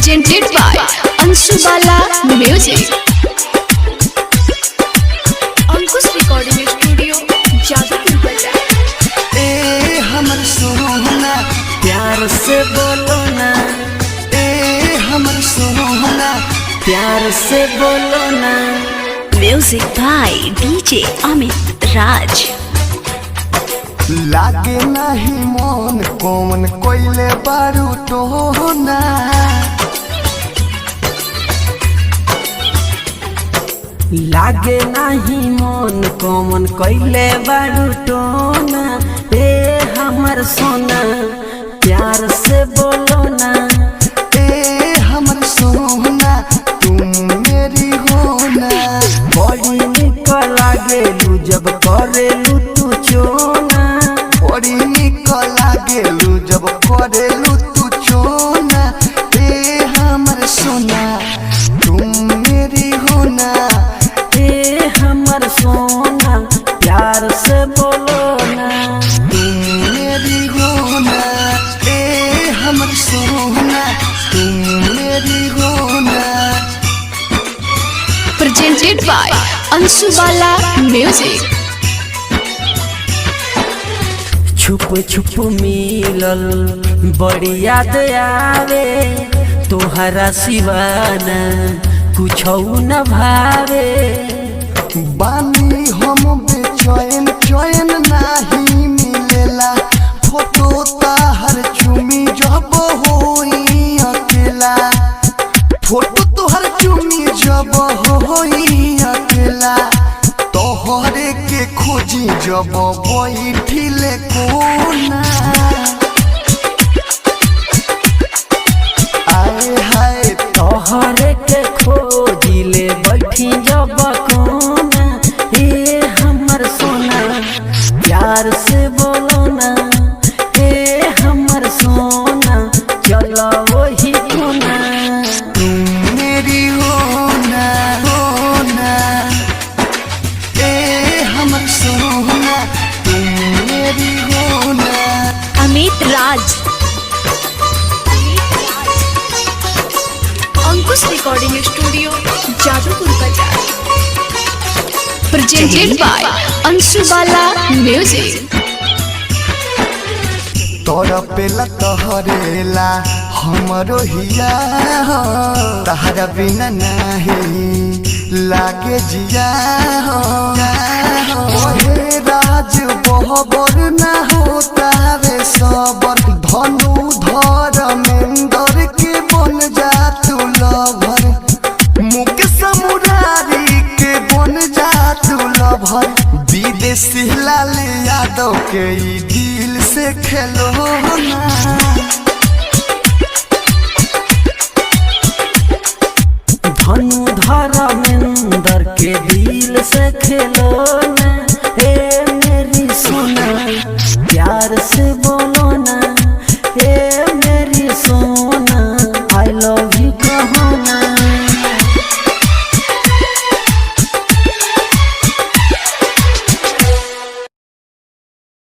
presented by Anshu Bala Music. Ankush recording studio Jadupur बाजार। ए हमर सोना प्यार से बोलो ना, ए हमर सोना प्यार से बोलो ना। म्यूजिक बाय डीजे अमित राज। लागे नहीं मन कौन कोइले बारू टोना, लागे नहीं मन कौन कोइले बारू टोना। ए हमर सोना प्यार से बोलो ना, ए हमर सोना तुम मेरी होना। बड़ी निक लागेलू जब करेलू तू चोना, बड़ी निक लागेलू जब करेलू तू चोना। ए हमर सोना तुम मेरी होना, ए हमर सोना प्यार से बोलो ना, तुम मेरी होना। ए हमर सोना तुम मेरी होना। Presented by Anshu Bala Music. छुप छुप मिलल बड़ी याद आवे, तोहरा सिवाना कुछ न भावे। बानी हम बेचैन चैन नहीं मिलेला, फोटो ताहर चुमी जब होई अकेला, फोटो तोहर चुमी जब होई अकेला। तोहरे के खोजी जब बैठिले कोना, आए हाय तोहरे के खोजिले बैठी जब कोना। ए हमर सोना प्यार से बोलो ना, ए हमर सोना चलो वही कोना। तुम मेरी होना होना, ए हमर सोना तुम मेरी होना। अमित राज। अंकुश रिकॉर्डिंग स्टूडियो जादूपुर बाजार। Presented by Anshu Bala Music. तोरा पेला तोहरेला हमरो हिया, तहरा बिना नहीं लागे जिया। ओहे राज बहबर ना होता रे सबर, धनु धर्मेंद्र के बन जा तू लभर, मुकेश मुरारी के बन जा तू लभर। विदेशी लाल यादव के ई दिल से खेलो ना, धनु धर्मेंद्र के दिल से खेलो ना। ए मेरी सोना प्यार